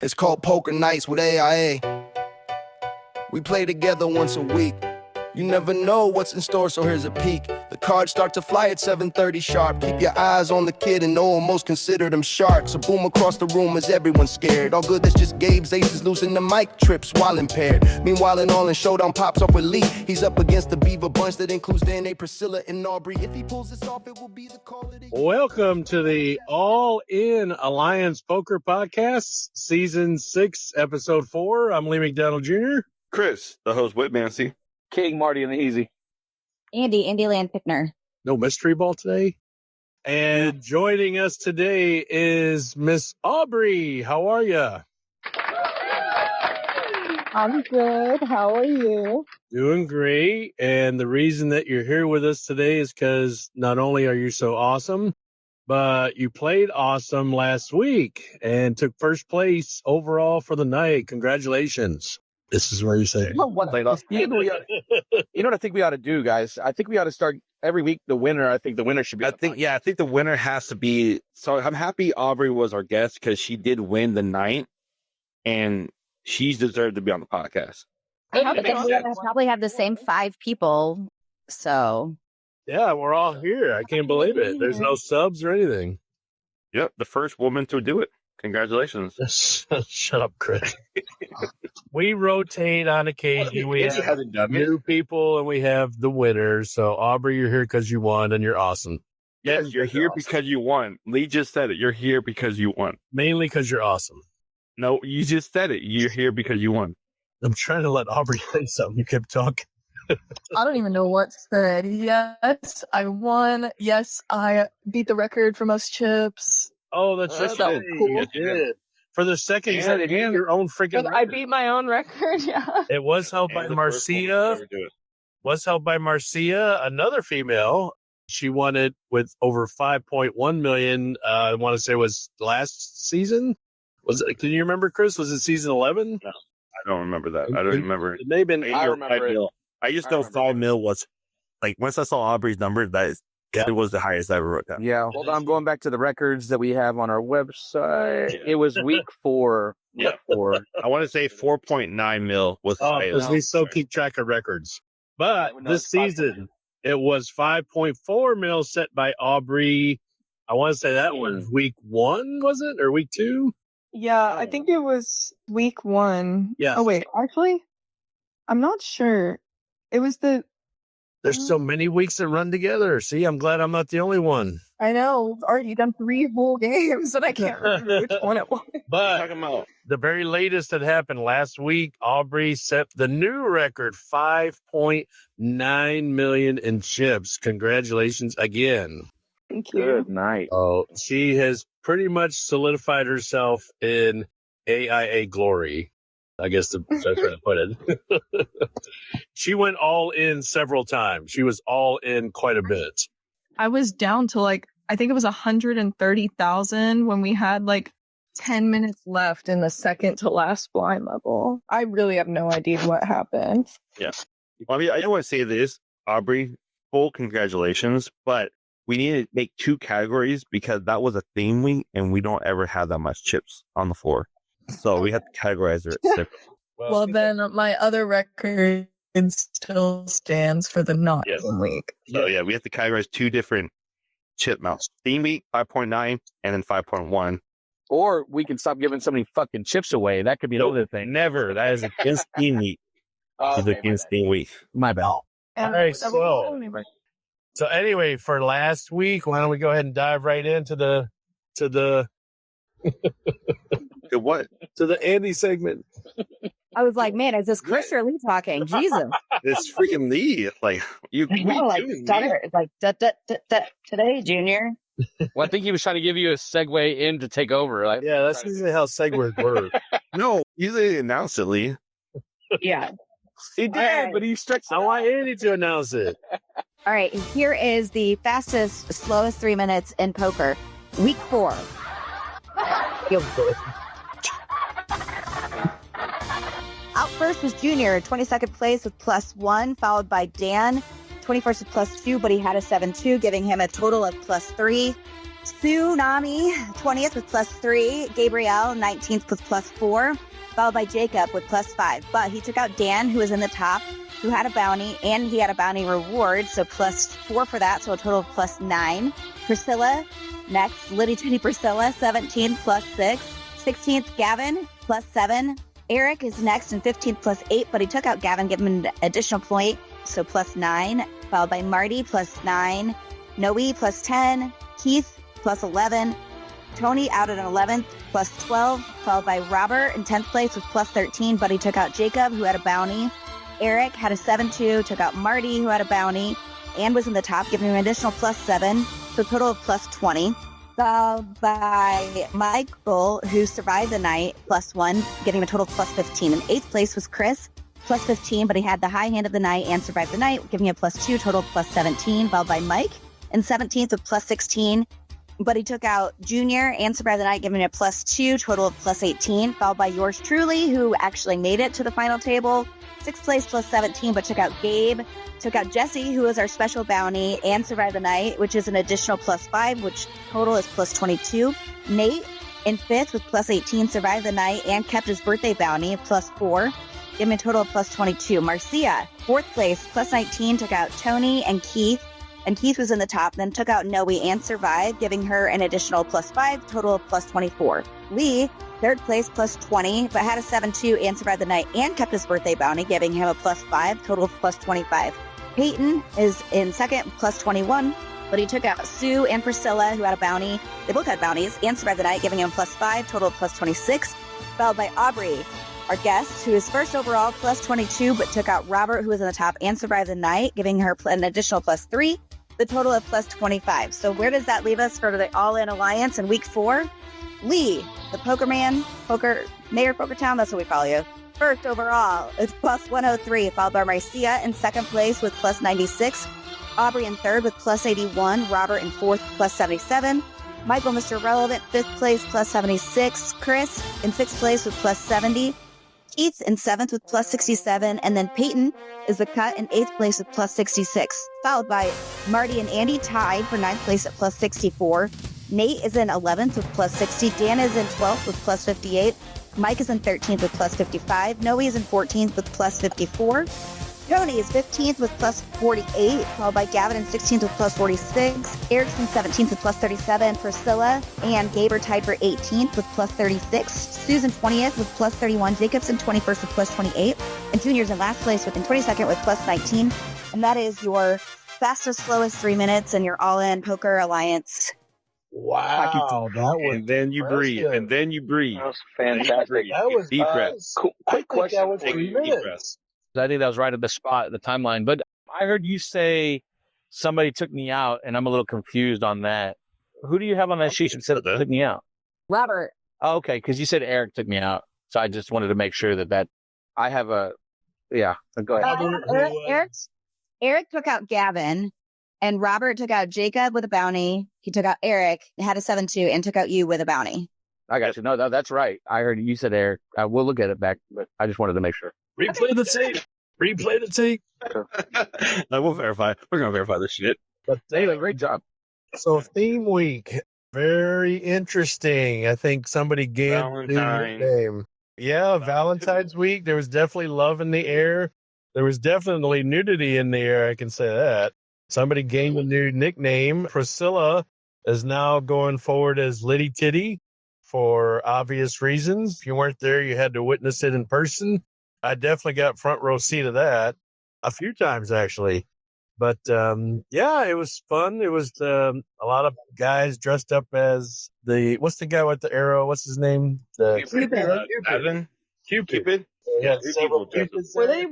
It's called Poker Nights with AIA. We play together once a week. You never know what's in store, so here's a peek. The cards start to fly at 7:30 sharp. Keep your eyes on the kid and no one most consider them sharks. A boom across the room as everyone's scared. All good, that's just Gabe's aces losing the mic trips while impaired. Meanwhile, in all in showdown pops off with Lee. He's up against the Beaver bunch that includes Danny, Priscilla, and Aubrey. If he pulls this off, it will be the call of the year. Welcome to the All In Alliance Poker Podcast, Season 6, Episode 4. I'm Lee McDonald Jr. Chris, the host with Nancy. King Marty and the Easy. Andy Land Pickner. No mystery ball today. And joining us today is Miss Aubrey. How are you? I'm good. How are you? Doing great. And the reason that you're here with us today is because not only are you so awesome, but you played awesome last week and took first place overall for the night. Congratulations. This is where you say, You know what I think we ought to do, guys? I think we ought to start every week the winner. I think the winner should be. I think the winner has to be. So I'm happy Aubrey was our guest because she did win the night, and she's deserved to be on the podcast. But then we're gonna probably have the same 5 people. So yeah, we're all here. I can't believe it. There's no subs or anything. Yep, the first woman to do it. Congratulations. Shut up, Chris. We rotate on occasion. We have new people and we have the winners. So, Aubrey, you're here because you won and you're awesome. Yes, you're here because you won. Lee just said it. You're here because you won. Mainly because you're awesome. No, you just said it. You're here because you won. I'm trying to let Aubrey say something. You kept talking. I don't even know what said. Yes, I won. Yes, I beat the record for most chips. Oh, that's just so cool. You did. For the second, you said your own freaking record. I beat my own record, yeah. It was held by Marcia. Was held by Marcia, another female. She won it with over 5.1 million. I want to say it was last season. Was it? Can you remember, Chris? Was it season 11? No, I don't remember that. I don't remember. It may have been. I remember it. I just know 5 mil was like once I saw Aubrey's number, it was the highest I ever wrote down. Yeah, hold on. I'm going back to the records that we have on our website. It was week 4. Yeah. 4. I want to say 4.9 mil was. Because we still keep track of records. But this season, it was 5.4 mil set by Aubrey. I want to say that was week 1, was it? Or week 2? Yeah, I think it was week 1. Yeah. Oh, wait, actually, I'm not sure. It was There's so many weeks that run together. See, I'm glad I'm not the only one. I know. I've already done 3 whole games, and I can't remember which one it was. But the very latest that happened last week, Aubrey set the new record, 5.9 million in chips. Congratulations again. Thank you. Good night. Oh, she has pretty much solidified herself in AIA glory. I guess that's how to put it. She went all in several times. She was all in quite a bit. I was down to I think it was 130,000 when we had 10 minutes left in the second to last blind level. I really have no idea what happened. Yeah. Well, I mean, I don't want to say this, Aubrey, full congratulations, but we need to make 2 categories because that was a theme week and we don't ever have that much chips on the floor. So we have to categorize it separately. Well, then my other record still stands for the not week. So yeah, we have to categorize 2 different chip amounts. Theme week 5.9 and then 5.1. Or we can stop giving so many fucking chips away. That could be another thing. Never. That is against theme week. It's against theme week. My bad. All right, so anyway, for last week, why don't we go ahead and dive right into the What? To the Andy segment. I was like, man, is this Chris or Lee talking? Jesus. It's freaking Lee. You stutter. It's like, today, Junior. Well, I think he was trying to give you a segue in to take over. Yeah, that's usually how segues work. No, you didn't announce it, Lee. Yeah. He did, but he stretched. I want Andy to announce it. All right, here is the fastest, slowest 3 minutes in poker. Week 4. Out first was Junior, 22nd place with +1, followed by Dan, 21st with +2, but he had a 7-2, giving him a total of +3. Tsunami, 20th with +3. Gabrielle, 19th with +4. Followed by Jacob with +5. But he took out Dan, who was in the top, who had a bounty, and he had a bounty reward, so +4 for that, so a total of +9. Priscilla, next, Liddy Titty Priscilla, 17th +6. 16th, Gavin, +7. Eric is next in 15th +8, but he took out Gavin, giving him an additional point, so +9. Followed by Marty, +9. Noe, +10. Keith, +11. Tony out at an 11th, +12. Followed by Robert in 10th place with +13, but he took out Jacob, who had a bounty. Eric had a 7-2, took out Marty, who had a bounty, and was in the top, giving him an additional +7, so a total of +20. Followed by Michael, who survived the night, +1, getting a total of +15. In 8th place was Chris, +15, but he had the high hand of the night and survived the night, giving him a +2, total of +17. Followed by Mike in 17th with +16, but he took out Junior and survived the night, giving him a +2, total of +18. Followed by yours truly, who actually made it to the final table, 6th place +17, but took out Gabe. Took out Jesse, who was our special bounty, and survived the night, which is an additional +5, which total is +22. Nate in 5th with +18, survived the night and kept his birthday bounty, +4, giving a total of +22. Marcia, 4th place, +19, took out Tony and Keith was in the top, then took out Noe and survived, giving her an additional +5, total of +24. Lee, 3rd place, +20, but had a 7-2 and survived the night and kept his birthday bounty, giving him a +5, total of +25. Peyton is in 2nd, +21, but he took out Sue and Priscilla, who had a bounty. They both had bounties and survived the night, giving him a +5, total of +26. Followed by Aubrey, our guest, who is first overall, +22, but took out Robert, who was in the top and survived the night, giving her an additional +3, the total of +25. So where does that leave us for the All-In Alliance in week 4? Lee, the Poker Man, Mayor of Poker Town, that's what we call you. First overall, it's +103, followed by Marcia in 2nd place with +96, Aubrey in 3rd with +81, Robert in 4th, +77, Michael, Mr. Relevant, 5th place, +76, Chris in 6th place with +70, Keith in 7th with +67, and then Peyton is the cut in 8th place with +66, followed by Marty and Andi tied for 9th place at +64. Nate is in 11th with +60. Dan is in 12th with +58. Mike is in 13th with +55. Noe is in 14th with +54. Tony is 15th with +48, followed by Gavin in 16th with +46. Eric's in 17th with +37. Priscilla and Gabe are tied for 18th with +36. Susan 20th with +31. Jacob's in 21st with +28. And Junior's in last place with in 22nd with +19. And that is your fastest, slowest 3 minutes and your All-In Poker Alliance. Wow, that was And then you breathe. impressive. And then you breathe. That was fantastic. That was Deep breaths. Cool. I Quick think question. that was Take 3 deep minutes. breaths. I think that was right at the spot, the timeline. But I heard you say somebody took me out, and I'm a little confused on that. Who do you have on that sheet that said it took me out? Robert. Oh, okay, because you said Eric took me out. So I just wanted to make sure that I have a, yeah, go ahead. Eric took out Gavin, and Robert took out Jacob with a bounty. He took out Eric, had a 7-2, and took out you with a bounty. I got you. No, that's right. I heard you said Eric. We'll look at it back, but I just wanted to make sure. Replay the tape. Replay the tape. We'll verify. We're going to verify this shit. But Anyway, great job. so theme week, very interesting. I think somebody gave the Valentine. name. Yeah, Valentine's week. There was definitely love in the air. There was definitely nudity in the air. I can say that. Somebody gained a new nickname. Priscilla is now going forward as Liddy Titty for obvious reasons. If you weren't there, you had to witness it in person. I definitely got front row seat of that a few times, actually. But yeah, it was fun. It was a lot of guys dressed up as what's the guy with the arrow? What's his name? Cupid. Yeah, several Cupids Were there.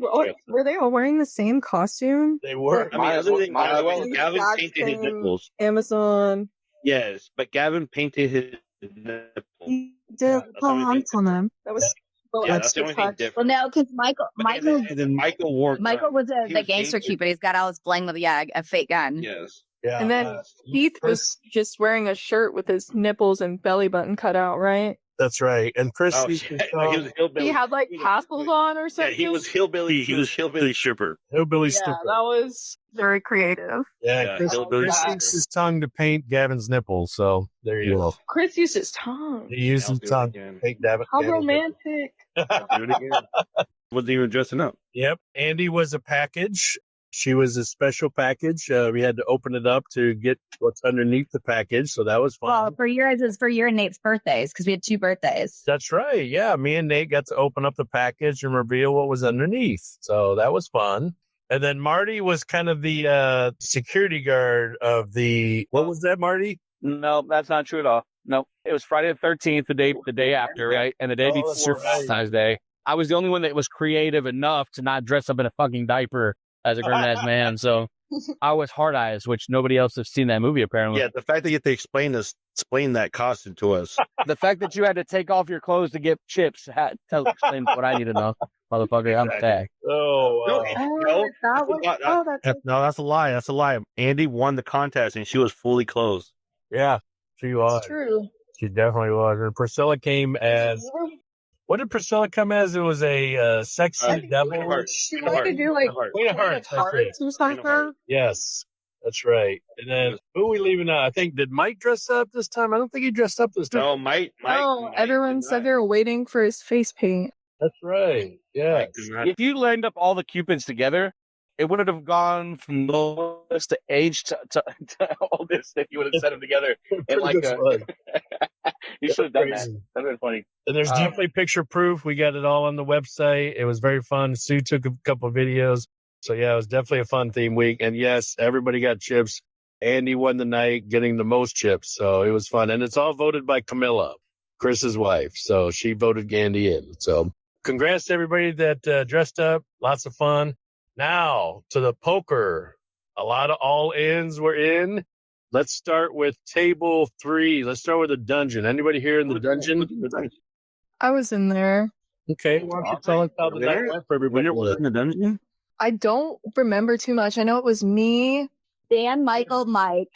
were they all wearing the same costume? They were. I mean, other than Gavin Exact painted his same nipples. Amazon. Yes, but Gavin painted his nipples. Did that's the only comments thing on them. That was Yeah, that's the only thing Well, different. no, because Michael And then Michael wore. Michael was he the was gangster painted- Cupid. He's got all his bling with a fake gun. Yes. Yeah. And then Keith was just wearing a shirt with his nipples and belly button cut out, right? That's right. And Chris, Oh, used yeah. to song, He was hillbilly. He had like tassels on or Yeah, something. he was hillbilly. He was hillbilly stripper. Hillbilly Yeah, Stupid. that was very creative. Yeah, Yeah, Chris, hillbilly Chris stripper. uses his tongue to paint Gavin's nipples. So there you go. Chris used his tongue. He used I'll his do it tongue again. to paint Gavin's How nipples. romantic. I'll do it again. Wasn't even dressing up. Yep. Andy was a package. She was a special package. We had to open it up to get what's underneath the package. So that was fun. Well, for yours is for your and Nate's birthdays because we had 2 birthdays. That's right. Yeah. Me and Nate got to open up the package and reveal what was underneath. So that was fun. And then Marty was kind of the security guard of the, what was that, Marty? No, that's not true at all. No, it was Friday the 13th, the day after, right? And the day Oh, that's before right. Valentine's Day. I was the only one that was creative enough to not dress up in a fucking diaper as a grown-ass man. So I was hard eyes, which nobody else has seen that movie, apparently. Yeah, the fact that you have to explain that costume to us. The fact that you had to take off your clothes to get chips explain what I need to know. Motherfucker, I'm tagged. Oh, No, that's no, that's a lie. That's a lie. Andy won the contest and she was fully clothed. yeah. She was. true. She definitely was. And Priscilla came as, what did Priscilla come as? It was a sexy devil. She wanted to do like Queen of Hearts. That's right. or something. Yes, that's right. And then who are we leaving out? I think, did Mike dress up this time? I don't think he dressed up this time. No, Mike. Oh, Mike everyone did said not. they were waiting for his face paint. That's right. Yeah. Mike did not. If you lined up all the Cupids together, it would have gone from lowest to age to oldest if you would have set them together. And like you should have done that. Crazy. That'd been funny. And there's definitely picture proof. We got it all on the website. It was very fun. Sue took a couple of videos. So yeah, it was definitely a fun theme week. And yes, everybody got chips. Andy won the night, getting the most chips. So it was fun. And it's all voted by Camilla, Chris's wife. So she voted Andy in. So congrats to everybody that dressed up. Lots of fun. Now to the poker. A lot of all ins were in. Let's start with table 3. Let's start with the dungeon. Anybody here in the dungeon? I was in there. Okay, why don't you tell us how the night went for everybody? In the dungeon? I don't remember too much. I know it was me. Dan, Michael, Mike,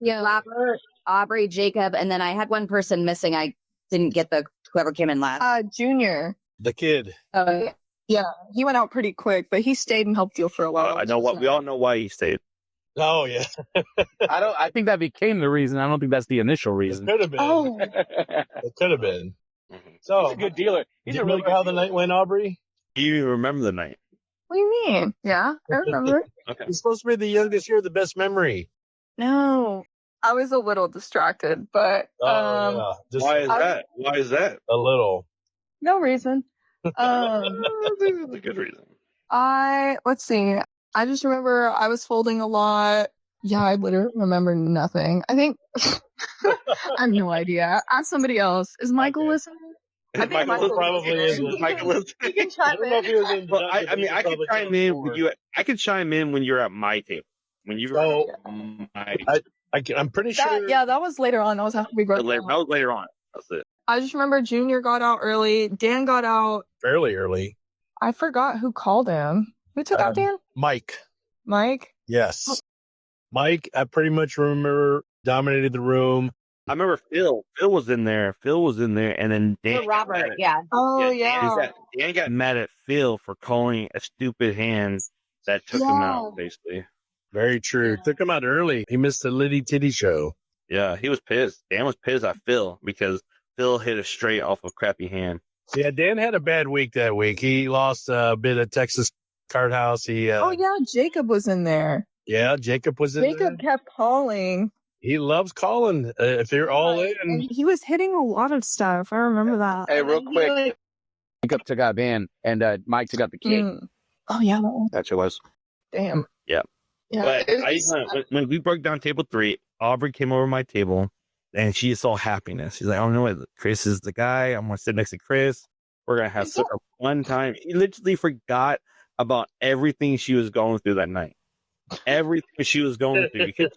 Robert, Aubrey, Jacob, and then I had one person missing. I didn't get whoever came in last. Junior. The kid. Yeah, he went out pretty quick, but he stayed and helped you for a while. I know what we all know why he stayed. Oh, yeah. I think that became the reason. I don't think that's the initial It reason. could have been. Oh, It could have been. Mhm. So, He's a good dealer. do He's you a really remember how the night went, Aubrey? Do you even remember the night? what do you mean? Yeah, I remember. Okay. You're supposed to be the youngest here, the best memory. No, I was a little distracted, but Yeah. Just Why is I- that? Why is that? a little. no reason. This is a good reason. Let's see. I just remember I was folding a lot. Yeah, I literally remember nothing. I think I have no idea. Ask somebody else. Is Michael Okay. listening? I think Michael probably is. Michael is. You can I chime don't know if he was in. But I dungeon, mean, he I could probably chime came in forward. when you. I could chime in when you're at my table. When you were So, at my I'm pretty sure. That was later on. That was after we broke later, up. that was later on. That's it. I just remember Junior got out early. Dan got out. Fairly early. I forgot who called him. Who took out Dan? Mike. Mike? Yes. Mike, I pretty much remember dominated the room. I remember Phil. Phil was in there. And then Dan. got mad at- yeah. Oh, Dan got mad at Phil for calling a stupid hand that took him out, basically. Very true. Took him out early. He missed the Liddy Titty show. Yeah, he was pissed. Dan was pissed at Phil because Phil hit a straight off a crappy hand. Yeah, Dan had a bad week that week. He lost a bit of Texas Card House. He, Oh, yeah. Jacob was in there. yeah, Jacob was in there. Jacob kept calling. He loves calling. If you're all And in, he was hitting a lot of stuff. I remember that. Hey, real quick. Jacob took out Dan, and Mike took out the kid. Oh, yeah. That one. That's what it was. Damn. Yeah. Yeah. But when we broke down table 3, Aubrey came over my table and she saw happiness. She's like, "I don't know what Chris is the guy. I'm gonna sit next to Chris. We're gonna have such a fun time." She literally forgot about everything she was going through that night. Everything she was going through because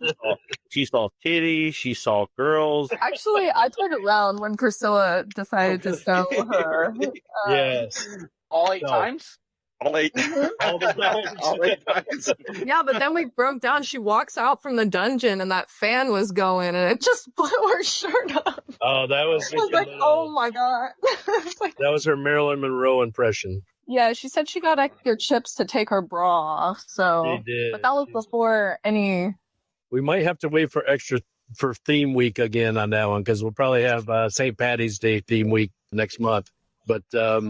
she saw titties, she saw girls. Actually, I turned around when Priscilla decided to sell her. yes. All 8 No. times? All 8. all the time. All 8 times. Yeah, but then we broke down. She walks out from the dungeon and that fan was going and it just blew her shirt up. Oh, that was I was like, oh my God. that was her Marilyn Monroe impression. Yeah, she said she got extra chips to take her bra off. So, She did. but that was before any. We might have to wait for theme week again on that one because we'll probably have St. Patty's Day theme week next month. But so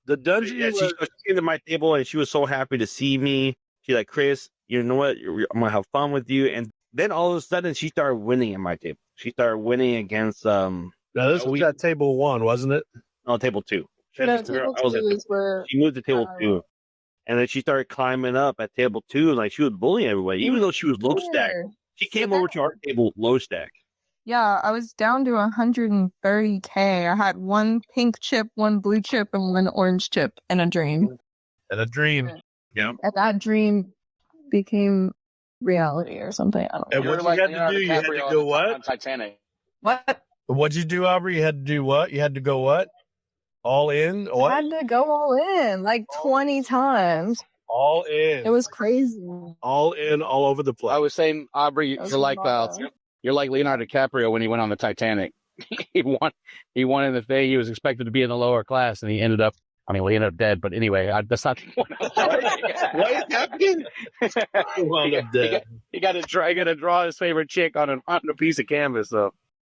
the dungeon. Yeah, she came to my table and she was so happy to see me. She's like, Chris, you know what? I'm gonna have fun with you. And then all of a sudden, she started winning at my table. She started winning against Now, this was at table 1, wasn't it? no, table 2. No, table two is where. She moved to table 2, and then she started climbing up at table 2. Like she was bullying everybody, even though she was low stack. She came over to our table low stack. Yeah, I was down to 130K. I had 1 pink chip, 1 blue chip, and 1 orange chip in a dream. And a dream. Yeah. And that dream became reality or something. I don't know. And what you had to do? You had to go what? On Titanic. What? What'd you do, Aubrey? You had to do what? You had to go what? All in? What? I had to go all in like 20 times. All in. It was crazy. All in, all over the place. I was saying, Aubrey, That was you're like Leonardo DiCaprio when he went on the Titanic. he won in the thing. He was expected to be in the lower class, and he ended up. I mean, well, he ended up dead. But anyway, that's not. What is happening? Wound up dead. He got to draw his favorite chick on a piece of canvas.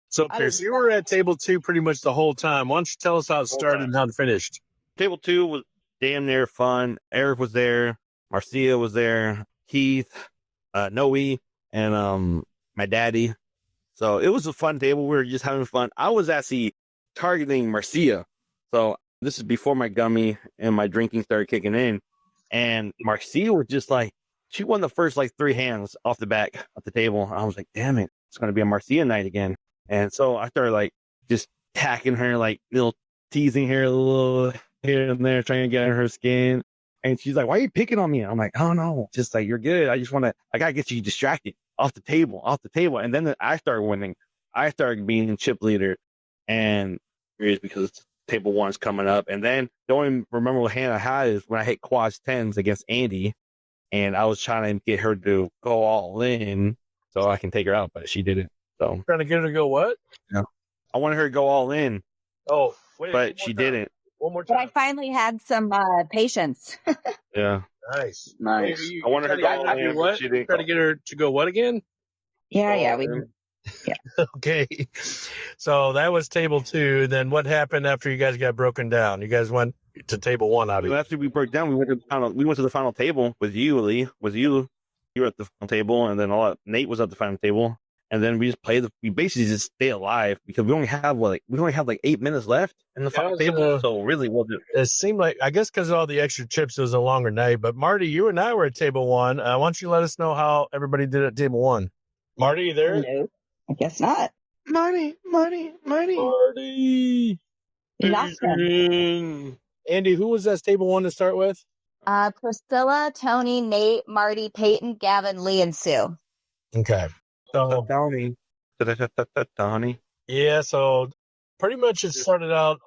So, Pierce, you were at table 2 pretty much the whole time. Why don't you tell us how it started and how it finished? Table 2 was damn near fun. Eric was there. Marcia was there. Keith, Noe, and my daddy. So it was a fun table. We were just having fun. I was actually targeting Marcia. So this is before my gummy and my drinking started kicking in. And Marcia was just like, she won the first 3 hands off the back of the table. I was like, damn it, it's going to be a Marcia night again. And so I started just tacking her, little teasing her a little here and there, trying to get under her skin. And she's like, why are you picking on me? I'm like, oh no, just you're good. I just want to, I got to get you distracted off the table. And then I started winning. I started being chip leader. And it's because table 1's coming up. And then the only remember what hand I had is when I hit quads 10s against Andi. And I was trying to get her to go all in so I can take her out, but she didn't. So Trying to get her to go what? yeah, I wanted her to go all in. Oh, wait. But she didn't. One more But I time. finally had some patience. Yeah. Nice. Nice. I wanted her to go all in, but What? she didn't. Try to get her to go what again? Yeah, we Okay. So that was table 2. Then what happened after you guys got broken down? You guys went to table 1, obviously. After we broke down, we went to the final table with you, Lee. You were at the final table, and then Nate was at the final table. And then we just we basically just stay alive because we only have 8 minutes left in the final table. So really, it seemed like, I guess because of all the extra chips, it was a longer night. But Marty, you and I were at table 1. Why don't you let us know how everybody did at table 1? Marty, you there? No, I guess not. Marty. Marty. Lost him. Andy, who was at table 1 to start with? Priscilla, Tony, Nate, Marty, Peyton, Gavin, Lee, and Sue. Okay. So Donnie. yeah, so pretty much it started out.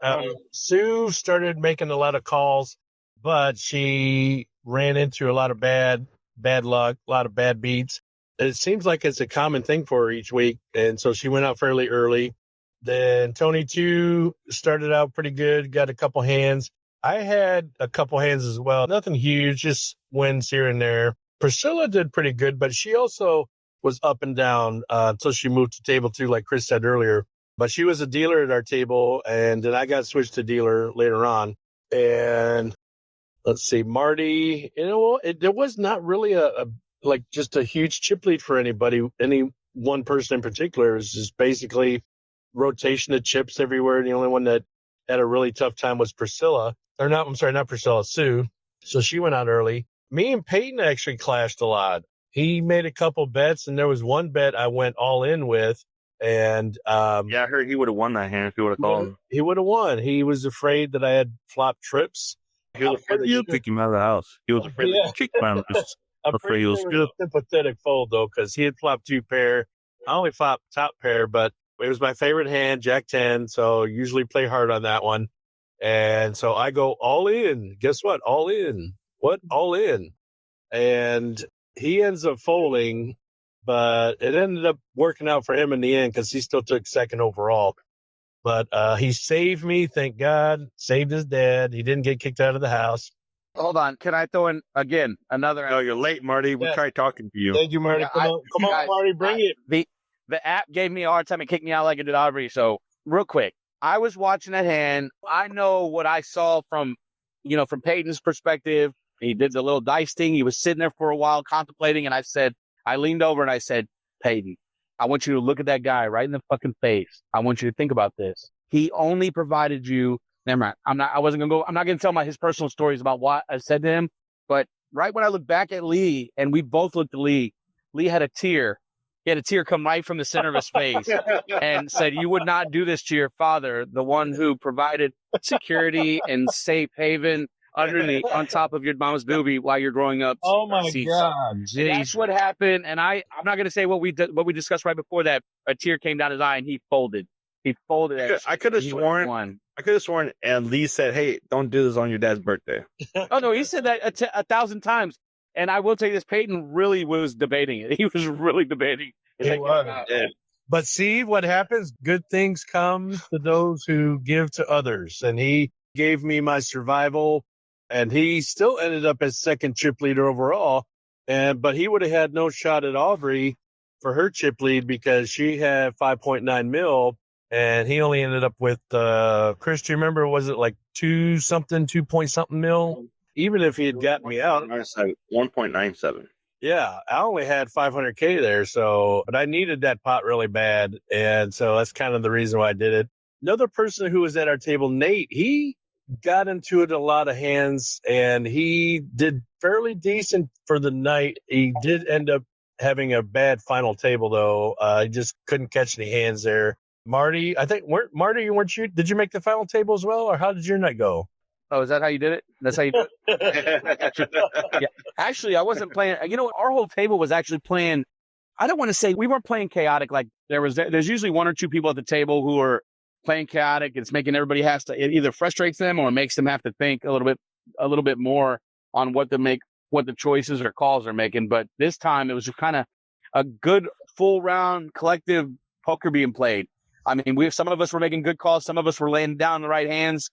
Sue started making a lot of calls, but she ran into a lot of bad luck, a lot of bad beats. It seems like it's a common thing for her each week, and so she went out fairly early. Then Tony too started out pretty good, got a couple hands. I had a couple hands as well, nothing huge, just wins here and there. Priscilla did pretty good, but she also was up and down until she moved to table 2, like Chris said earlier. But she was a dealer at our table, and then I got switched to dealer later on. And let's see, Marty, there was not really just a huge chip lead for anybody, any one person in particular. It was just basically rotation of chips everywhere. The only one that had a really tough time was Priscilla. Not Priscilla, Sue. So she went out early. Me and Peyton actually clashed a lot. He made a couple bets, and there was one bet I went all in with. And I heard he would have won that hand if he would have called him. He would have won. He was afraid that I had flop trips. He was afraid you kick him out of the house. He was afraid to kick him out. I'm pretty sure it was a sympathetic fold, though, because he had flopped 2 pair. I only flopped top pair, but it was my favorite hand, Jack 10, so usually play hard on that one. And so I go all in. Guess what? All in. What? All in. And he ends up folding, but it ended up working out for him in the end because he still took second overall. But he saved me, thank God. Saved his dad. He didn't get kicked out of the house. Hold on. Can I throw in again another? No, you're late, Marty. We tried talking to you. Thank you, Marty. Come on, guys, Marty, bring it. The app gave me a hard time and kicked me out like it did Aubrey. So real quick, I was watching that hand. I know what I saw from Peyton's perspective. He did the little dice thing. He was sitting there for a while contemplating. And I leaned over and I said, Peyton, I want you to look at that guy right in the fucking face. I want you to think about this. He only provided you. Never mind. I'm not going to tell his personal stories about what I said to him. But right when I looked back at Lee and we both looked at Lee had a tear. He had a tear come right from the center of his face and said, you would not do this to your father, the one who provided security and safe haven on top of your mama's boobie while you're growing up. Oh my God. That's what happened. And I'm not going to say what we discussed right before that. A tear came down his eye and he folded. I could have sworn and Lee said, hey, don't do this on your dad's birthday. Oh no, he said that 1,000 times. And I will tell you this, Peyton really was debating it. He was really debating it. But see what happens? Good things come to those who give to others. And he gave me my survival, and he still ended up as second chip leader overall. But he would have had no shot at Aubrey for her chip lead because she had 5.9 mil, and he only ended up with, Chris, do you remember, was it like 2 point something mil? Even if he had gotten me out. 1.97. Yeah, I only had 500K there, but I needed that pot really bad, and so that's kind of the reason why I did it. Another person who was at our table, Nate, he got into it a lot of hands, and he did fairly decent for the night. He did end up having a bad final table, though. He just couldn't catch any hands there. Marty, weren't you? Did you make the final table as well, or how did your night go? Oh, is that how you did it? That's how you did it? Yeah. Actually, I wasn't playing. Our whole table was actually playing. I don't want to say we weren't playing chaotic. Like there's usually 1 or 2 people at the table who are playing chaotic. It's making everybody it either frustrates them or makes them have to think a little bit more on what the choices or calls are making. But this time it was kind of a good full round collective poker being played. I mean, some of us were making good calls. Some of us were laying down the right hands.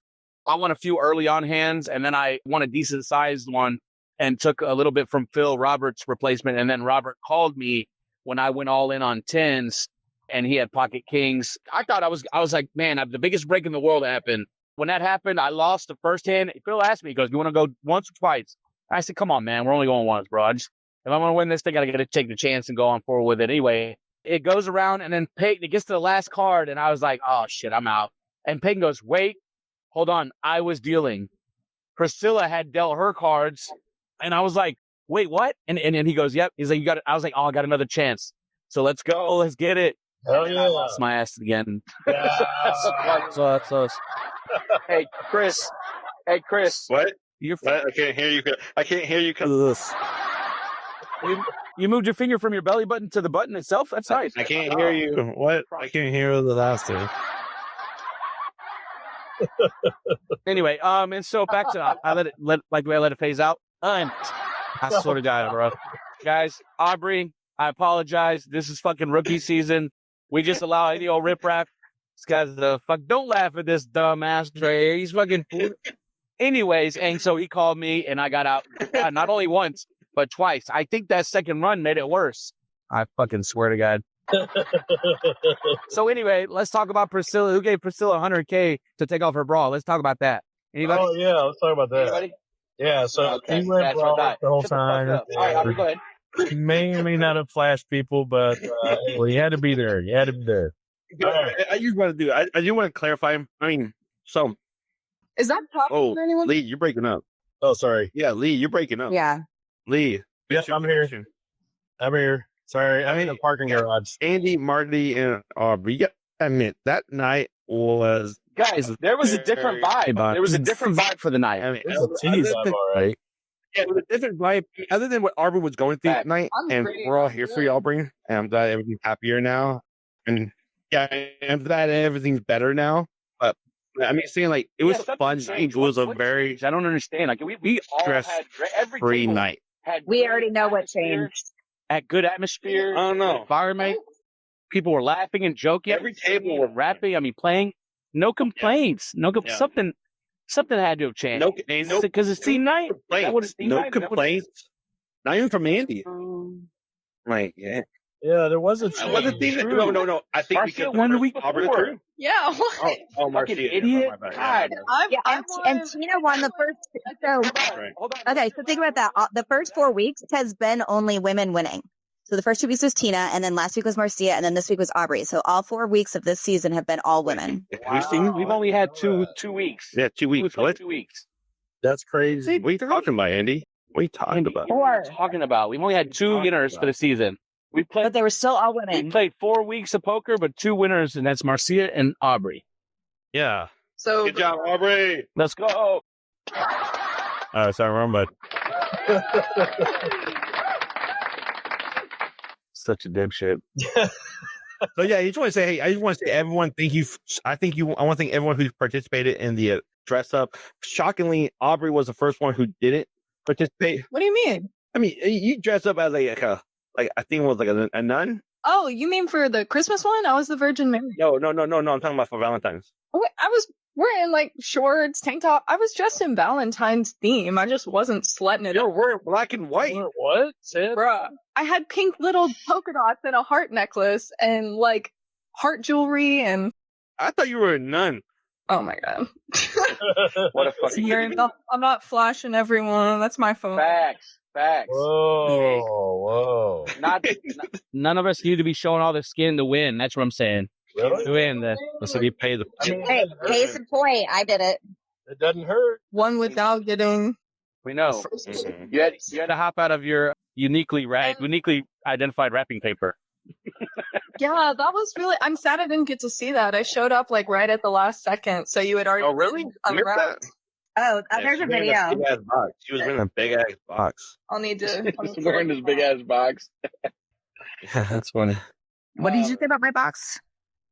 I won a few early on hands, and then I won a decent sized one and took a little bit from Phil Roberts' replacement. And then Robert called me when I went all in on 10s and he had pocket kings. I thought I was like, man, the biggest break in the world happened. When that happened, I lost the first hand. Phil asked me, he goes, you want to go once or twice? I said, come on, man, we're only going once, bro. If I want to win this thing, I got to take the chance and go on forward with it. Anyway, it goes around, and then Peyton, it gets to the last card, and I was like, oh, shit, I'm out. And Peyton goes, wait. Hold on, I was dealing. Priscilla had dealt her cards, and I was like, wait, what? And he goes, yep. He's like, you got it. I was like, oh, I got another chance. So let's go. Let's get it. Hell yeah. I lost my ass again. Yeah. So. Hey, Chris. What? I can't hear you. I can't hear you. You moved your finger from your belly button to the button itself? That's nice. I can't hear you. What? I can't hear the last two. Anyway, and so back to I let it phase out. I sort of got it, bro. Guys, Aubrey, I apologize. This is fucking rookie season. We just allow any old riprap. This guy's the fuck. Don't laugh at this dumbass Trey. He's fucking. Anyways, and so he called me, and I got out not only once but twice. I think that second run made it worse. I fucking swear to God. So anyway, let's talk about Priscilla. Who gave Priscilla 100K to take off her bra? Let's talk about that. Anybody? Oh yeah, let's talk about that. Anybody? Yeah, so he went bra the whole time. All right, Aubrey, go ahead. He may or may not have flashed people, but well, you had to be there. You had to be there. I just want to clarify. I mean, so Is that possible for anyone? Lee, you're breaking up. Oh, sorry. Yeah, Lee, you're breaking up. Yeah. Lee. Yes, I'm here. I'm here. Sorry, I'm in the parking garage. Andy, Marty, and Aubrey. Yeah, I mean, that night was... Guys, there was a different vibe. There was a different vibe for the night. I mean, It was a teeny vibe, all right. Yeah, it was a different vibe. Other than what Aubrey was going through that night, and we're all here for you, Aubrey. And I'm glad everything's happier now. And yeah, I'm glad everything's better now. But I mean, saying like it was fun. It was a very I don't understand. Like we all stress had every free table night. had We good already know what atmosphere, changed. Had good atmosphere. I don't know. Environment. People were laughing and joking. Every table were rapping. I mean, playing. No complaints. Yeah. Something had to have changed. No Because it's team night. complaints. No complaints. Not even from Andy. Like, yeah. Yeah, there was a I wasn't thinking. No. I think Marcia won the week before. Yeah. What? Oh, Marcia. Fucking idiot. My bad. God. Yeah, and Tina won the first. So Right. Hold on. okay, so think about that. The first 4 weeks has been only women winning. So the first 2 weeks was Tina, and then last week was Marcia, and then this week was Aubrey. So all 4 weeks of this season have been all women. We've only had two weeks. Yeah, 2 weeks. What? 2 weeks. That's crazy. What are you talking about, Andy? What are you talking about? Four. What are you talking about? We've only had 2 winners for the season. We But they were still all We women. played 4 weeks of poker, but 2 winners, and that's Marcia and Aubrey. Yeah. So Good job, Aubrey. Let's go. Sorry, wrong, bud. Such a dipshit. So yeah, I just want to say, hey, I just want to say, everyone, thank you. I want to thank everyone who participated in the dress up. Shockingly, Aubrey was the first one who didn't participate. what do you mean? I mean, you dressed up as like I think it was like a nun. Oh, you mean for the Christmas one? I was the Virgin Mary. No. I'm talking about for Valentine's. Wait, I was wearing like shorts, tank top. I was dressed in Valentine's theme. I just wasn't sweating it. You're wearing black and white. What? Say it. Bruh. I had pink little polka dots and a heart necklace and like heart jewelry and I thought you were a nun. oh my god. What a See, I'm not flashing everyone. That's my phone. Facts. Whoa. None of us need to be showing all the skin to win. That's what I'm saying. Really? To win. So you pay the. Hey, case in point, I did it. It doesn't hurt. One without getting We know. You had to hop out of your uniquely identified wrapping paper. yeah, that was really I'm sad I didn't get to see that. I showed up like right at the last second, so you had already Oh, really? unwrapped. Oh, there's a video. She was wearing a big ass box. I'll need to He's wearing this big ass box. Yeah, that's funny. What did you say about my box?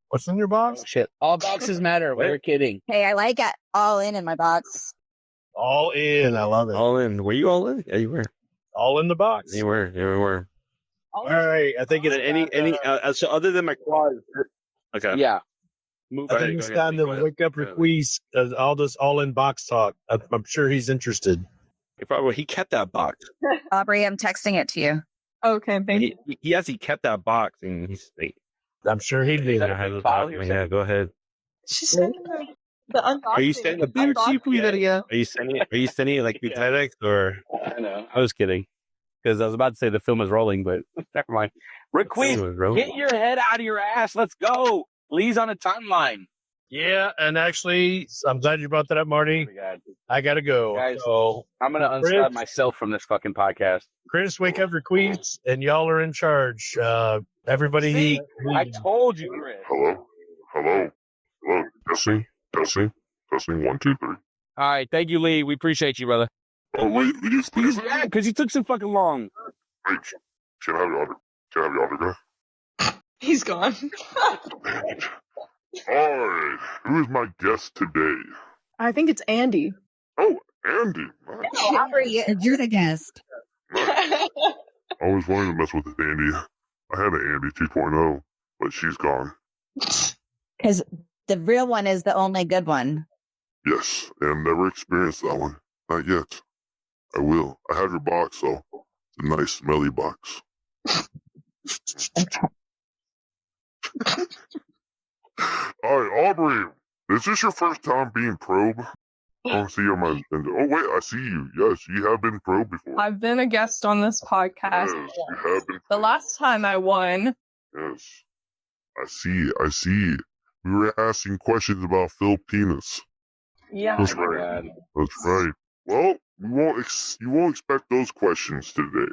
What's in your box? Shit. All boxes matter. We're kidding. Hey, I like it all in my box. All in. I love it. All in. Were you all in? Yeah, you were. All in the box. You were. All right. I think it's Any so other than my quad. Okay. Yeah. I think it's time to wake up Requise all this all in box talk. I'm sure he's interested. He kept that box. Aubrey, I'm texting it to you. Okay, thank you. He actually kept that box, and he's. I'm sure he'd be there. Yeah, go ahead. She's sending the unboxing. Are you sending a unboxing video? Are you sending it like through TEDx or? I know. I was kidding. Because I was about to say the film is rolling, but never mind. Requise, get your head out of your ass. Let's go. Lee's on a timeline. Yeah, and actually, I'm glad you brought that up, Marty. I gotta go. Guys, so I'm gonna unsubscribe myself from this fucking podcast. Chris, wake up Requise, and y'all are in charge. Everybody. See, I told you, Chris. Hello. Testing. 1, 2, 3. All right, thank you, Lee. We appreciate you, brother. Oh wait, please. Because you took so fucking long. Wait, can I have your autograph? He's gone. Alright, who is my guest today? I think it's Andy. Oh, Andy. Nice. Aubrey, you're the guest. I always wanted to mess with Andy. I had an Andy 2.0, but she's gone. Because the real one is the only good one. Yes, and never experienced that one. Not yet. I will. I have your box, though. It's a nice, smelly box. Alright, Aubrey. Is this your first time being probe? Oh, see you on my agenda. Oh, wait, I see you. Yes, you have been probe before. I've been a guest on this podcast. Yes, you have been. The last time I won. Yes. I see. We were asking questions about Phil penis. Yeah. That's right. That's right. Well, you won't expect those questions today.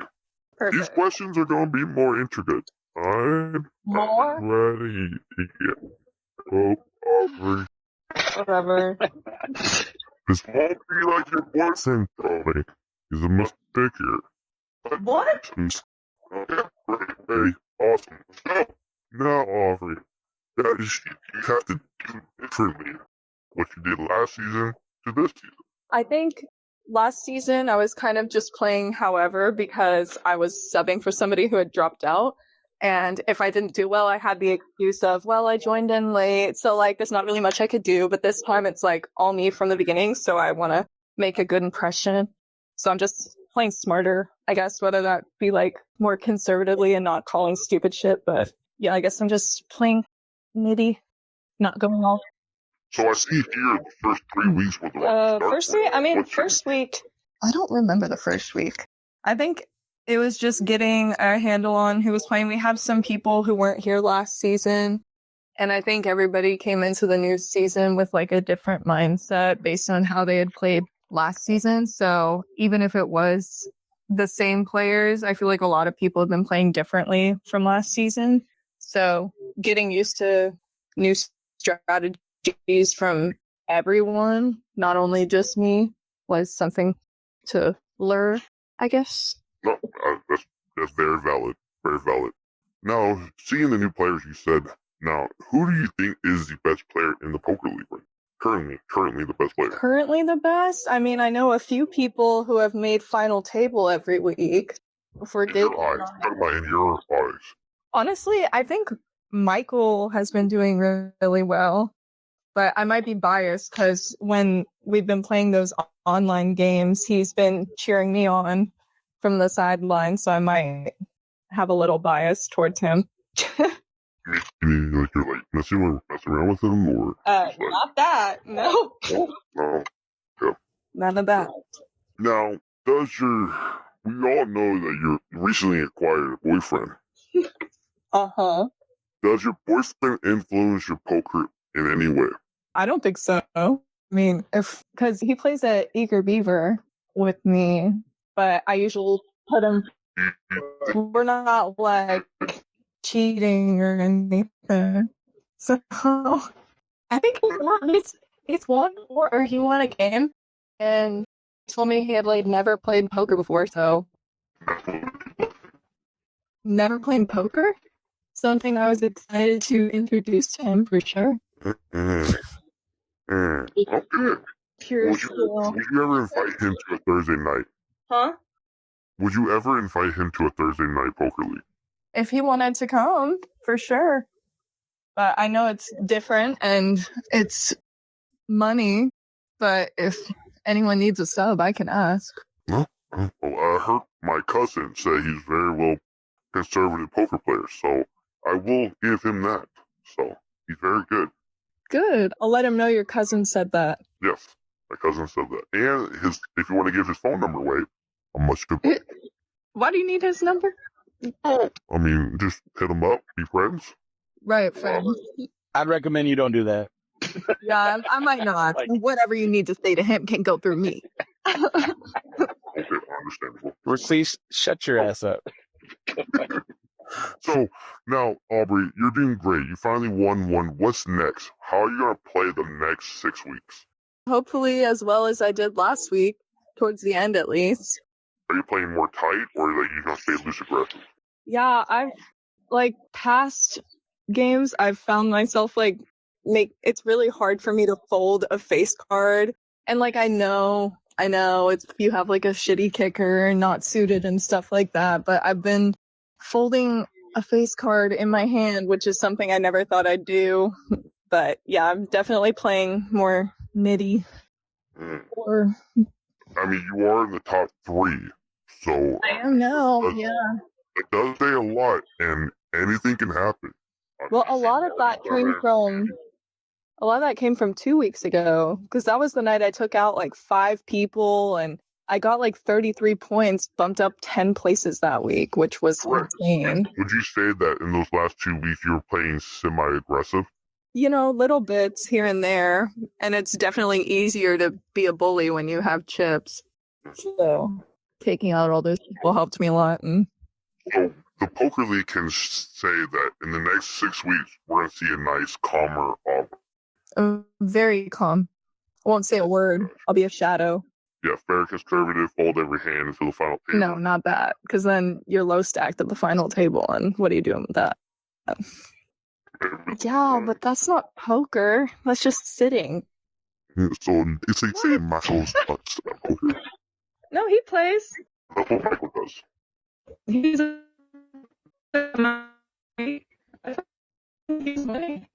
Perfect. These questions are going to be more intricate. I'm ready to get probe Aubrey. Whatever. This won't be like your boyfriend told me. He's a mistake here. What? Okay, great. Hey, awesome. Let's go. Now, Aubrey, you have to do differently. what you did last season to this season? I think last season I was kind of just playing however because I was subbing for somebody who had dropped out. And if I didn't do well, I had the excuse of, well, I joined in late. So like, there's not really much I could do. But this time it's like all me from the beginning. So I want to make a good impression. So I'm just playing smarter, I guess, whether that be like more conservatively and not calling stupid shit. But yeah, I guess I'm just playing nitty, not going all. So I see here the first 3 weeks were the First week, I don't remember the first week. I think it was just getting a handle on who was playing. We have some people who weren't here last season. And I think everybody came into the new season with like a different mindset based on how they had played last season. So even if it was the same players, I feel like a lot of people have been playing differently from last season. So getting used to new strategies from everyone, not only just me, was something to learn, I guess. No, that's very valid. Very valid. Now, seeing the new players you said, now, who do you think is the best player in the poker league right now? Currently the best player. Currently the best? I mean, I know a few people who have made final table every week. In your eyes. Honestly, I think Michael has been doing really well. But I might be biased because when we've been playing those online games, he's been cheering me on from the sideline, so I might have a little bias towards him. Like you're like messing around with him, or not that. No. No. Yeah. None of that. Now, we all know that you recently acquired a boyfriend. Uh-huh. Does your boyfriend influence your poker in any way? I don't think so. I mean, because he plays at Eager Beaver with me, but I usually put him. We're not like cheating or anything. So I think he's won or he won a game, and he told me he had like never played poker before. So never played poker. Something I was excited to introduce to him for sure. Okay. Curious. Would you ever invite him to a Thursday night? Huh? Would you ever invite him to a Thursday night poker league? If he wanted to come, for sure. But I know it's different and it's money. But if anyone needs a sub, I can ask. Well, I heard my cousin say he's very well conservative poker player, so I will give him that. So he's very good. Good. I'll let him know your cousin said that. Yes, my cousin said that. And if you want to give his phone number away, how much could... Why do you need his number? I mean, just hit him up, be friends. Right, friends. I'd recommend you don't do that. Yeah, I might not. Whatever you need to say to him can go through me. Okay, understandable. Release, shut your ass up. So, now, Aubrey, you're doing great. You finally won one. What's next? How are you going to play the next 6 weeks? Hopefully as well as I did last week, towards the end at least. Are you playing more tight, or are you going to stay loose aggressive? Yeah, I've, past games, I've found myself, it's really hard for me to fold a face card. And, I know it's if you have, a shitty kicker and not suited and stuff like that, but I've been folding a face card in my hand, which is something I never thought I'd do. But yeah, I'm definitely playing more nitty. Or I mean, you are in the top 3, so I am now. Yeah. It does say a lot, and anything can happen. Well, a lot of that came from 2 weeks ago, because that was the night I took out 5 people, and I got 33 points, bumped up 10 places that week, which was insane. Would you say that in those last 2 weeks you were playing semi-aggressive? Little bits here and there, and it's definitely easier to be a bully when you have chips. So taking out all those people helped me a lot. And so the poker league can say that in the next 6 weeks we're going to see a nice, calmer Aubrey. Very calm. I won't say a word. I'll be a shadow. Yeah, very conservative, fold every hand into the final table. No, not that, because then you're low stacked at the final table, and what are you doing with that? Yeah, but that's not poker. That's just sitting. So it's like saying Michael's nuts at poker. No, he plays. That's what Michael does. He's I thought he's money.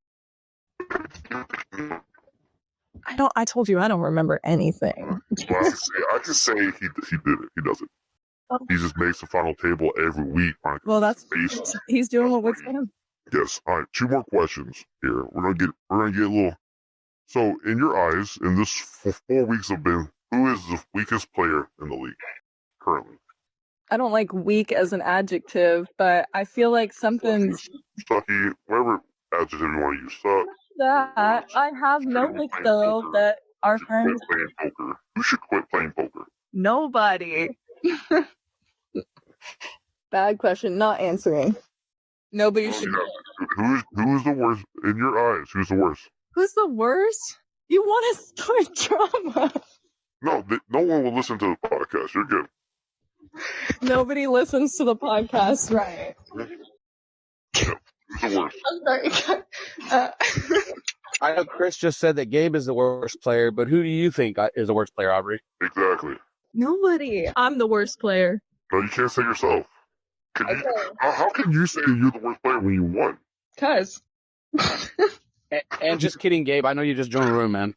I told you I don't remember anything. Well, I can say he did it. He does it. He just makes the final table every week. Well, he's doing what works That's for him. Yes. All right. 2 more questions here. We're gonna get a little. So, in your eyes, in this 4 weeks have been, who is the weakest player in the league currently? I don't like weak as an adjective, but I feel like something's Sucky, whatever adjective you want to use. Suck. that I have no like though that our Quit friends. playing poker. Who should quit playing poker? Nobody. Bad question. Not answering. Nobody should. Who is the worst in your eyes? Who's the worst? Who's the worst? You want to start drama? No, no one will listen to the podcast. You're good. Nobody listens to the podcast, right? Who's the worst? I'm sorry. I know Chris just said that Gabe is the worst player, but who do you think is the worst player, Aubrey? Exactly. Nobody. I'm the worst player. No, you can't say yourself. How can you say you're the worst player when you won? Cuz. And just kidding, Gabe. I know you just joined the room, man.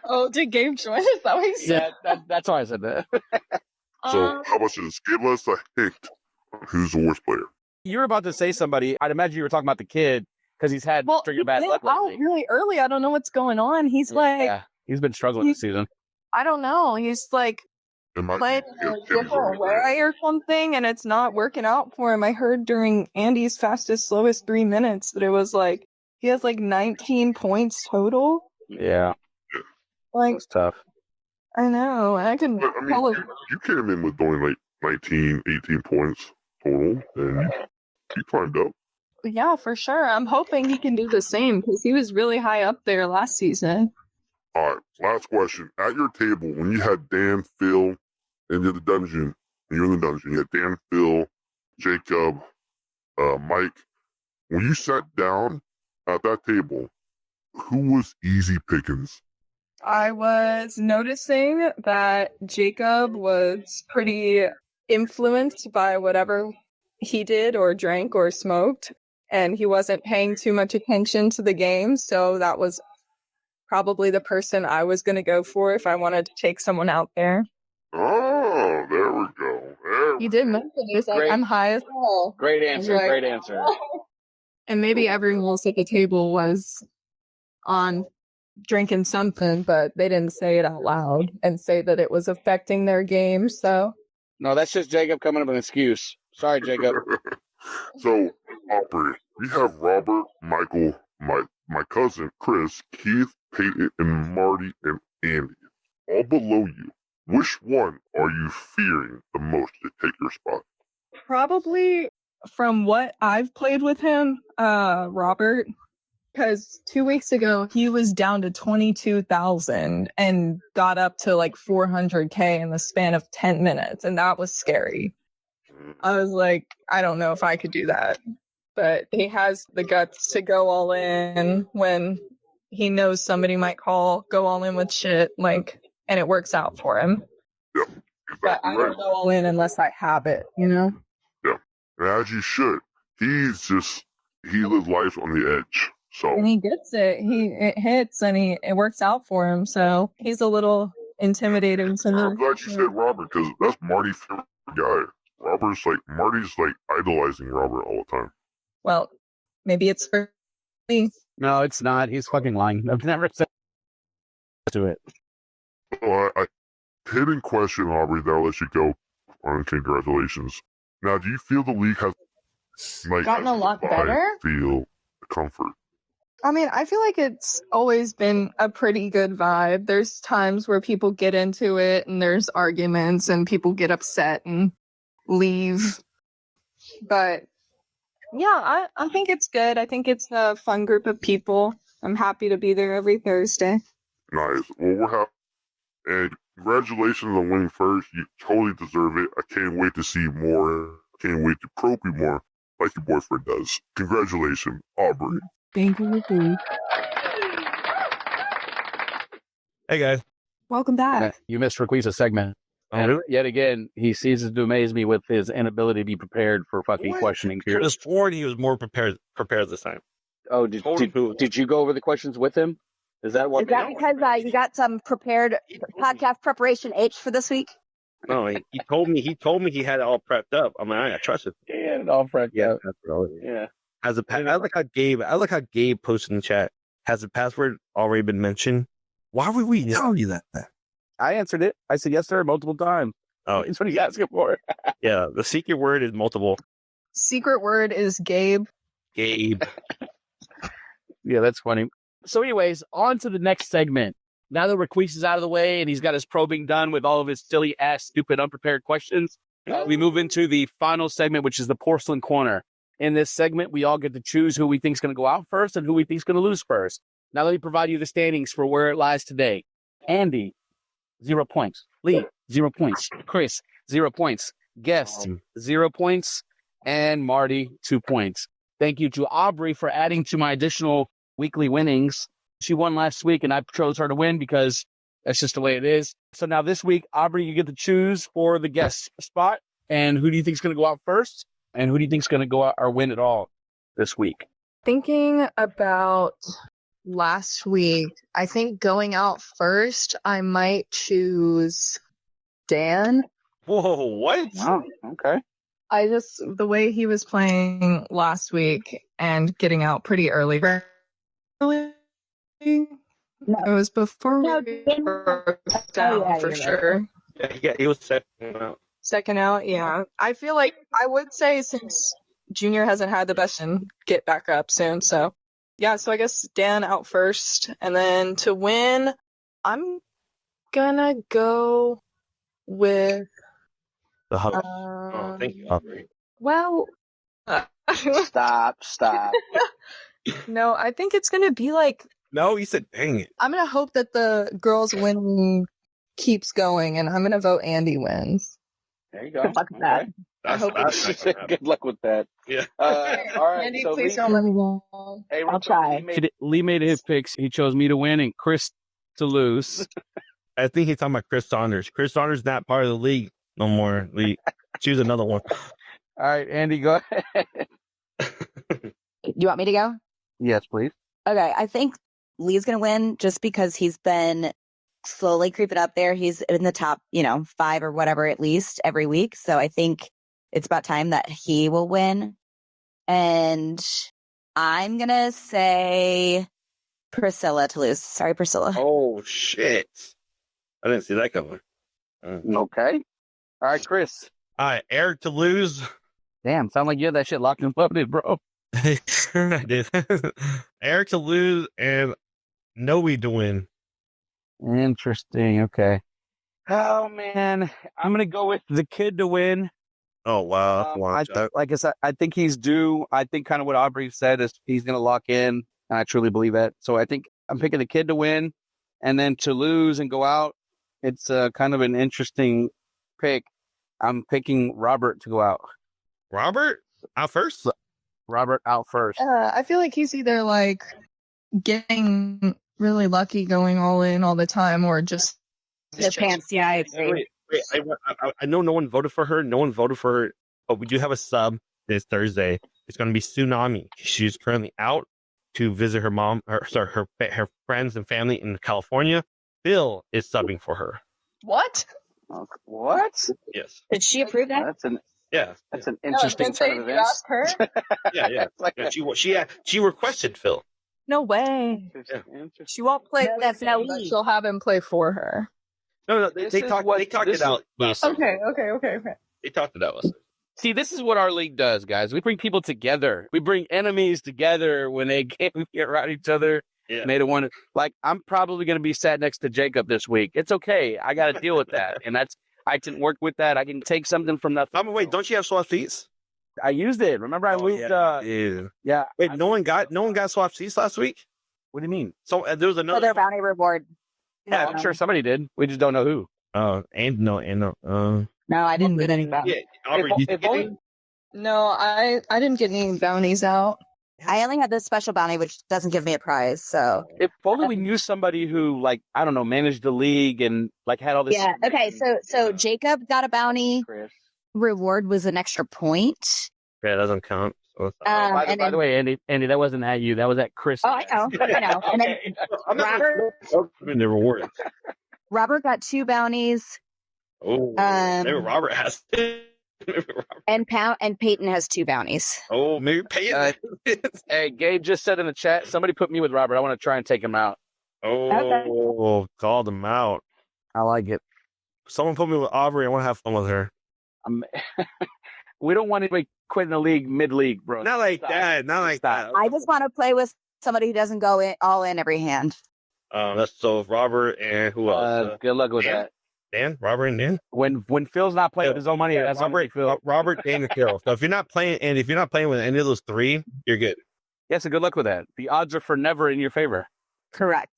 Oh, did Gabe join? Is that what he said? Yeah, that's why I said that. So, how about this? Give us a hint on who's the worst player. You were about to say somebody. I'd imagine you were talking about the kid because he's had string of bad luck out lately. really early. I don't know what's going on. He's like, he's been struggling this season. I don't know. He's like playing a different way or something, and it's not working out for him. I heard during Andy's fastest, slowest 3 minutes that it was like he has like 19 points total. Yeah, like it's tough. I know. I can. But, you came in with only like 19, 18 points total, and you climbed up. Yeah, for sure. I'm hoping he can do the same because he was really high up there last season. All right, last question. At your table, when you had Dan, Phil, and you're in the dungeon, you had Dan, Phil, Jacob, Mike. When you sat down at that table, who was easy pickings? I was noticing that Jacob was pretty influenced by whatever he did or drank or smoked, and he wasn't paying too much attention to the game, so that was probably the person I was going to go for if I wanted to take someone out there. Oh, there we go. He did mention it. He was like, I'm high as hell. Great answer. Like, great answer. And maybe everyone else at the table was on drinking something, but they didn't say it out loud and say that it was affecting their game, so. No, that's just Jacob coming up with an excuse. Sorry, Jacob. So, Aubrey, we have Robert, Michael, my cousin, Chris, Keith, Peyton, and Marty and Andy. All below you. Which one are you fearing the most to take your spot? Probably from what I've played with him, Robert, because 2 weeks ago he was down to 22,000 and got up to like 400K in the span of 10 minutes, and that was scary. I was like, I don't know if I could do that, but he has the guts to go all in when he knows somebody might go all in with shit, like, and it works out for him. Yep, exactly. But I don't go all in unless I have it, you know? Yeah, and as you should. He lives life on the edge. So. And he gets it. It hits and it works out for him. So he's a little intimidating. I'm glad you said Robert, because that's Marty's favorite guy. Marty's like idolizing Robert all the time. Well, maybe it's for me. No, it's not. He's fucking lying. I've never said to it. Well, hidden question, Aubrey, that I'll let you go on. Congratulations. Now, do you feel the league has gotten a lot better? Feel comfort. I mean, I feel like it's always been a pretty good vibe. There's times where people get into it and there's arguments and people get upset and leave. But yeah, I think it's good. I think it's a fun group of people. I'm happy to be there every Thursday. Nice. Well, we're happy. And congratulations on winning first. You totally deserve it. I can't wait to see more. Can't wait to probe you more like your boyfriend does. Congratulations, Aubrey. Thank you. Hey guys. Welcome back. You missed Raquisa's segment. Oh. And yet again, he ceases to amaze me with his inability to be prepared for fucking questioning. He was 4 and he was more prepared this time. Oh, did you go over the questions with him? Is that what? Is that because you got some prepared podcast preparation H for this week? No, he told me he had it all prepped up. I'm like, I trust it. Yeah, it all prepped. Yeah, that's really. Yeah. Has I like how Gabe posted in the chat. Has the password already been mentioned? Why would we tell you that? I answered it. I said yes, sir, multiple times. Oh, That's what he's asking for. yeah. The secret word is multiple. Secret word is Gabe. Gabe. Yeah, that's funny. So anyways, on to the next segment. Now that Raquise is out of the way and he's got his probing done with all of his silly ass, stupid, unprepared questions, we move into the final segment, which is the Porcelain Corner. In this segment, we all get to choose who we think is going to go out first and who we think is going to lose first. Now let me provide you the standings for where it lies today. Andi, 0 points. Lee, 0 points. Chris, 0 points. Guest, 0 points. And Marty, 2 points. Thank you to Aubrey for adding to my additional weekly winnings. She won last week, and I chose her to win because that's just the way it is. So now this week, Aubrey, you get to choose for the guest spot. And who do you think is going to go out first? And who do you think is going to go out or win it all this week? Thinking about last week, I think going out first, I might choose Dan. Whoa, what? Oh, okay. The way he was playing last week and getting out pretty early. It was before we broke down for sure. Yeah, he was second out. Second out, yeah. I feel like I would say since Junior hasn't had the best and get back up soon. So, yeah, so I guess Dan out first. And then to win, I'm gonna go with The hug. Oh, thank you, Aubrey. well, Stop. no, I think it's gonna be like No, he said, dang it. I'm gonna hope that the girls' winning keeps going, and I'm gonna vote Andi wins. There you go. Good luck with that. That's hope not gonna happen. Good luck with that. Yeah. All right. Andi, So please Lee, don't let me win. hey, I'll try. Lee made his picks. He chose me to win and Chris to lose. I think he's talking about Chris Saunders. Chris Saunders is not part of the league no more. Choose another one. All right, Andi, go ahead. Do you want me to go? Yes, please. Okay, I think Lee's going to win just because he's been slowly creeping up there. He's in the top, 5 or whatever at least every week. So I think it's about time that he will win. And I'm going to say Priscilla to lose. Sorry, Priscilla. Oh, shit. I didn't see that coming. Okay. All right, Chris. All right, Eric to lose. Damn, sound like you had that shit locked and loaded, bro. I did. Eric to lose and Noe to win. Interesting. Okay. Oh, man. I'm going to go with the kid to win. Oh, wow. Like I said, I think he's due. I think kind of what Aubrey said is he's going to lock in. And I truly believe that. So I think I'm picking the kid to win and then to lose and go out. It's kind of an interesting pick. I'm picking Robert to go out. Robert? Out first? Robert out first. I feel like he's either like getting really lucky going all in all the time or just The pants, yeah, I agree. Wait, I know no one voted for her. No one voted for her. But we do have a sub this Thursday. It's going to be Tsunami. She's currently out to visit her mom, her friends and family in California. Phil is subbing for her. What? What? Yes. Did she approve that? That's an interesting turn of events. Her? Yeah. She requested Phil. No way. She won't play That's with him, no but way. she'll have him play for her. No, they talked it out last week. Okay. They talked it out last week. See, this is what our league does, guys. We bring people together. We bring enemies together when they get around each other. Yeah. And they don't want to. Like, I'm probably going to be sat next to Jacob this week. It's okay. I got to deal with that. And I can work with that. I can take something from that. Wait, don't you have swap seats? I used it. Remember, I moved. Yeah. Wait, no one got swap seats last week? What do you mean? So there was For another. their bounty reward. Yeah, I'm sure somebody did. We just don't know who. No. No, I didn't get any bounty. Yeah, Aubrey, No, I didn't get any bounties out. I only had this special bounty, which doesn't give me a prize. So If only we knew somebody who, like, I don't know, managed the league and like had all this. yeah. Okay. So Jacob got a bounty. Chris. Reward was an extra point. Yeah, it doesn't count. So it's By the way, Andy, that wasn't at you. That was at Chris. Oh, I know. And then Robert, the reward. Robert got 2 bounties. Oh, maybe Robert has. And Peyton has 2 bounties. Oh, maybe Peyton. Hey, Gabe just said in the chat, somebody put me with Robert. I want to try and take him out. Oh, called him out. I like it. Someone put me with Aubrey. I want to have fun with her. We don't want anybody quitting the league mid-league, bro. Not like that. Not like that. I just want to play with somebody who doesn't go in all in every hand. That's so Robert and who else? Good luck with Dan? that. Dan, Robert, and Dan. When Phil's not playing with his own money, that's Robert, Dan, and Phil. So if you're not playing, and if you're not playing with any of those 3, you're good. Yeah, so good luck with that. The odds are for never in your favor. Correct.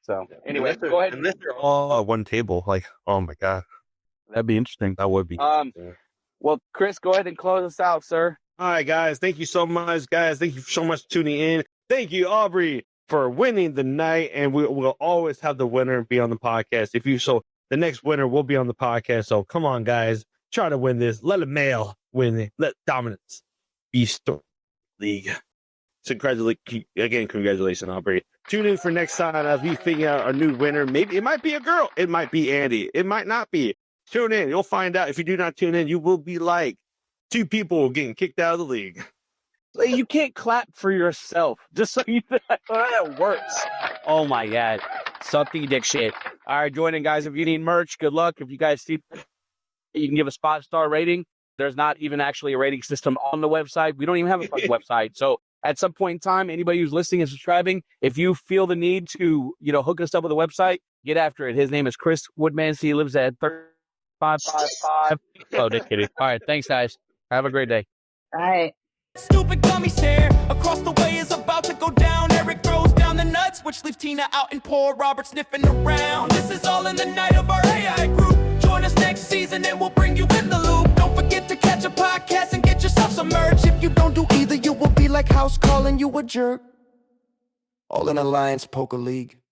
So anyway, go ahead. Unless they're all at one table, like, oh my god, That'd be interesting. that would be. Well, Chris, go ahead and close us out, sir. All right, guys. Thank you so much, guys. Thank you so much for tuning in. Thank you, Aubrey, for winning the night, and we will always have the winner be on the podcast. If you so, the next winner will be on the podcast. So come on, guys, try to win this. Let a male win it. Let dominance be story league. So congratulations, Aubrey. Tune in for next time as we figure out a new winner. Maybe it might be a girl. It might be Andy. It might not be. Tune in. You'll find out. If you do not tune in, you will be like 2 people getting kicked out of the league. You can't clap for yourself. Just so you know how that works. Oh my God. Something dick shit. All right, join in, guys. If you need merch, good luck. If you guys see, you can give a 5-star rating. There's not even actually a rating system on the website. We don't even have a website. So at some point in time, anybody who's listening and subscribing, if you feel the need to, hook us up with a website, get after it. His name is Chris Woodmansey. He lives at 3555. Oh, just kidding. All right. Thanks, guys. Have a great day. All right. Stupid gummy stare across the way is about to go down. Eric throws down the nuts, which leaves Tina out and poor Robert sniffing around. This is all in the night of our AI group. Join us next season and we'll bring you in the loop. Don't forget to catch a podcast and get yourself some merch. If you don't do either, you will be like house calling you a jerk. All in Alliance Poker League.